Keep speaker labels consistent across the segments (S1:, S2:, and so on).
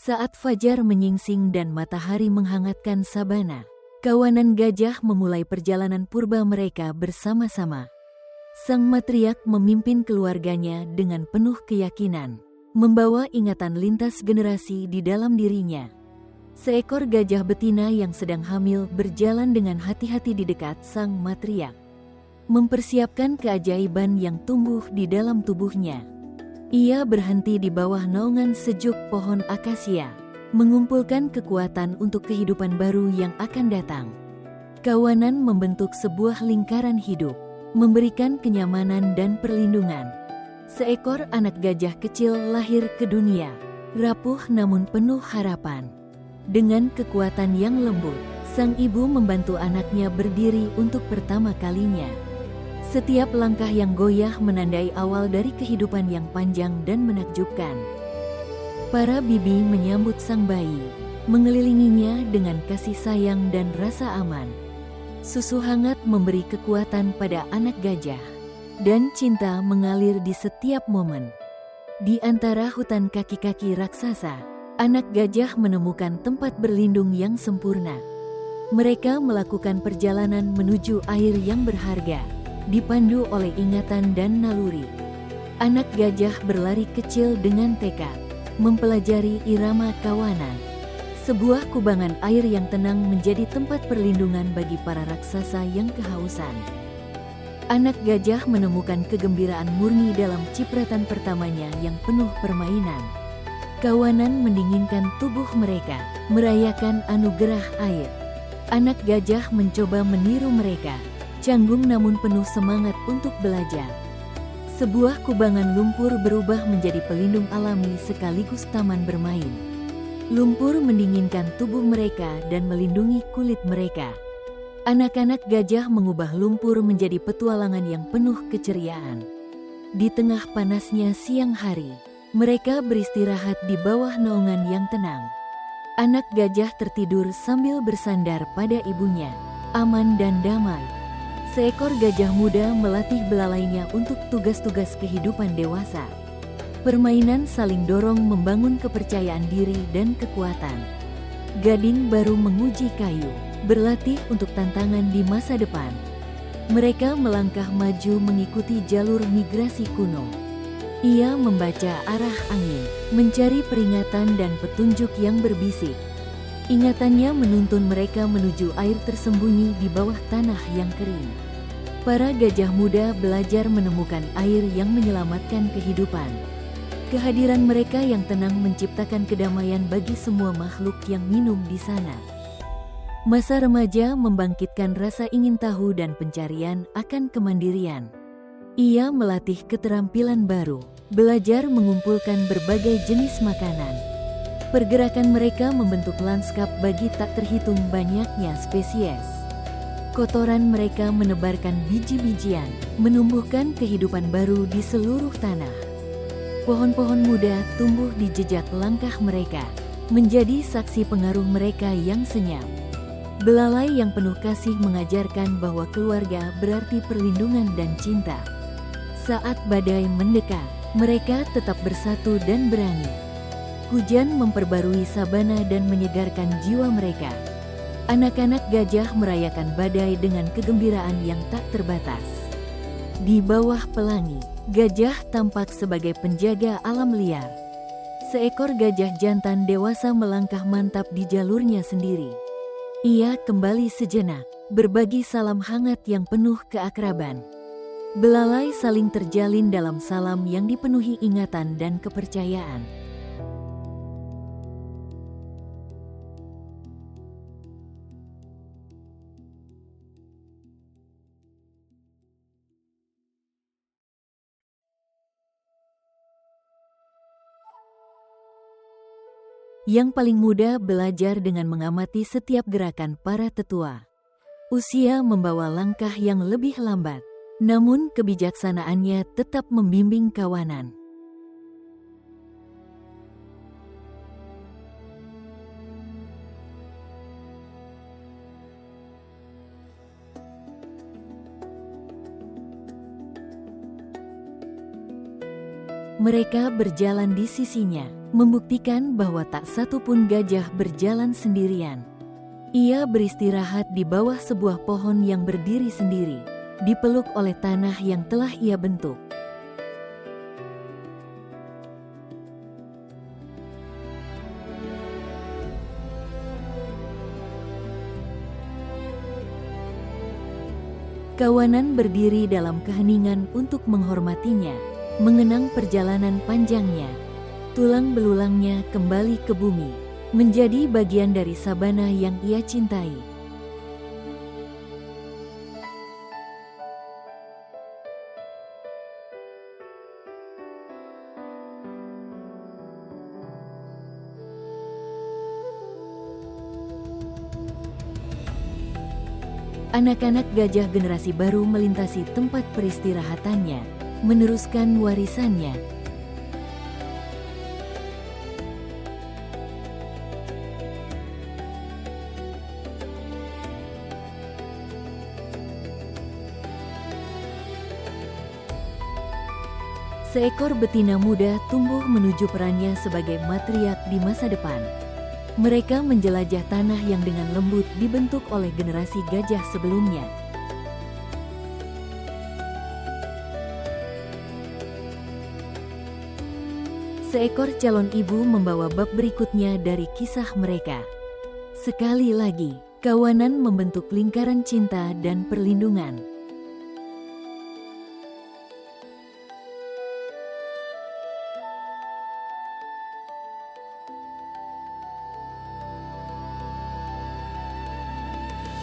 S1: Saat fajar menyingsing dan matahari menghangatkan sabana, kawanan gajah memulai perjalanan purba mereka bersama-sama. Sang matriark memimpin keluarganya dengan penuh keyakinan, membawa ingatan lintas generasi di dalam dirinya. Seekor gajah betina yang sedang hamil berjalan dengan hati-hati di dekat sang matriark, mempersiapkan keajaiban yang tumbuh di dalam tubuhnya. Ia berhenti di bawah naungan sejuk pohon akasia, mengumpulkan kekuatan untuk kehidupan baru yang akan datang. Kawanan membentuk sebuah lingkaran hidup, memberikan kenyamanan dan perlindungan. Seekor anak gajah kecil lahir ke dunia, rapuh namun penuh harapan. Dengan kekuatan yang lembut, sang ibu membantu anaknya berdiri untuk pertama kalinya. Setiap langkah yang goyah menandai awal dari kehidupan yang panjang dan menakjubkan. Para bibi menyambut sang bayi, mengelilinginya dengan kasih sayang dan rasa aman. Susu hangat memberi kekuatan pada anak gajah, dan cinta mengalir di setiap momen. Di antara hutan kaki-kaki raksasa, anak gajah menemukan tempat berlindung yang sempurna. Mereka melakukan perjalanan menuju air yang berharga, dipandu oleh ingatan dan naluri. Anak gajah berlari kecil dengan tekad, mempelajari irama kawanan. Sebuah kubangan air yang tenang menjadi tempat perlindungan bagi para raksasa yang kehausan. Anak gajah menemukan kegembiraan murni dalam cipratan pertamanya yang penuh permainan. Kawanan mendinginkan tubuh mereka, merayakan anugerah air. Anak gajah mencoba meniru mereka, canggung namun penuh semangat untuk belajar. Sebuah kubangan lumpur berubah menjadi pelindung alami sekaligus taman bermain. Lumpur mendinginkan tubuh mereka dan melindungi kulit mereka. Anak-anak gajah mengubah lumpur menjadi petualangan yang penuh keceriaan. Di tengah panasnya siang hari, mereka beristirahat di bawah naungan yang tenang. Anak gajah tertidur sambil bersandar pada ibunya, aman dan damai. Seekor gajah muda melatih belalainya untuk tugas-tugas kehidupan dewasa. Permainan saling dorong membangun kepercayaan diri dan kekuatan. Gading baru menguji kayu, berlatih untuk tantangan di masa depan. Mereka melangkah maju mengikuti jalur migrasi kuno. Ia membaca arah angin, mencari peringatan dan petunjuk yang berbisik. Ingatannya menuntun mereka menuju air tersembunyi di bawah tanah yang kering. Para gajah muda belajar menemukan air yang menyelamatkan kehidupan. Kehadiran mereka yang tenang menciptakan kedamaian bagi semua makhluk yang minum di sana. Masa remaja membangkitkan rasa ingin tahu dan pencarian akan kemandirian. Ia melatih keterampilan baru, belajar mengumpulkan berbagai jenis makanan. Pergerakan mereka membentuk lanskap bagi tak terhitung banyaknya spesies. Kotoran mereka menebarkan biji-bijian, menumbuhkan kehidupan baru di seluruh tanah. Pohon-pohon muda tumbuh di jejak langkah mereka, menjadi saksi pengaruh mereka yang senyap. Belalai yang penuh kasih mengajarkan bahwa keluarga berarti perlindungan dan cinta. Saat badai mendekat, mereka tetap bersatu dan berani. Hujan memperbarui sabana dan menyegarkan jiwa mereka. Anak-anak gajah merayakan badai dengan kegembiraan yang tak terbatas. Di bawah pelangi, gajah tampak sebagai penjaga alam liar. Seekor gajah jantan dewasa melangkah mantap di jalurnya sendiri. Ia kembali sejenak, berbagi salam hangat yang penuh keakraban. Belalai saling terjalin dalam salam yang dipenuhi ingatan dan kepercayaan. Yang paling muda belajar dengan mengamati setiap gerakan para tetua. Usia membawa langkah yang lebih lambat, namun kebijaksanaannya tetap membimbing kawanan. Mereka berjalan di sisinya, membuktikan bahwa tak satu pun gajah berjalan sendirian. Ia beristirahat di bawah sebuah pohon yang berdiri sendiri, dipeluk oleh tanah yang telah ia bentuk. Kawanan berdiri dalam keheningan untuk menghormatinya, mengenang perjalanan panjangnya. Tulang belulangnya kembali ke bumi, menjadi bagian dari sabana yang ia cintai. Anak-anak gajah generasi baru melintasi tempat peristirahatannya, meneruskan warisannya. Seekor betina muda tumbuh menuju perannya sebagai matriark di masa depan. Mereka menjelajah tanah yang dengan lembut dibentuk oleh generasi gajah sebelumnya. Seekor calon ibu membawa bab berikutnya dari kisah mereka. Sekali lagi, kawanan membentuk lingkaran cinta dan perlindungan.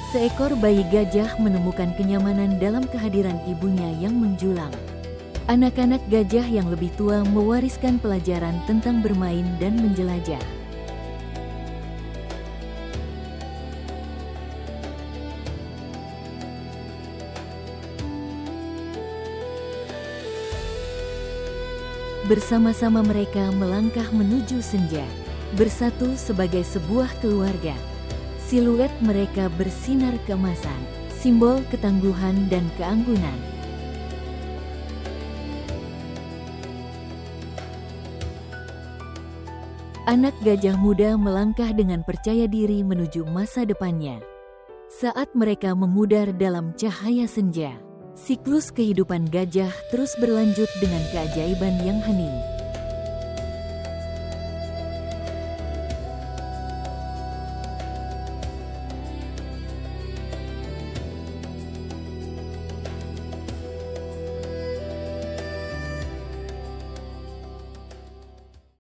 S1: Seekor bayi gajah menemukan kenyamanan dalam kehadiran ibunya yang menjulang. Anak-anak gajah yang lebih tua mewariskan pelajaran tentang bermain dan menjelajah. Bersama-sama mereka melangkah menuju senja, bersatu sebagai sebuah keluarga. Siluet mereka bersinar keemasan, simbol ketangguhan dan keanggunan. Anak gajah muda melangkah dengan percaya diri menuju masa depannya. Saat mereka memudar dalam cahaya senja, siklus kehidupan gajah terus berlanjut dengan keajaiban yang hening.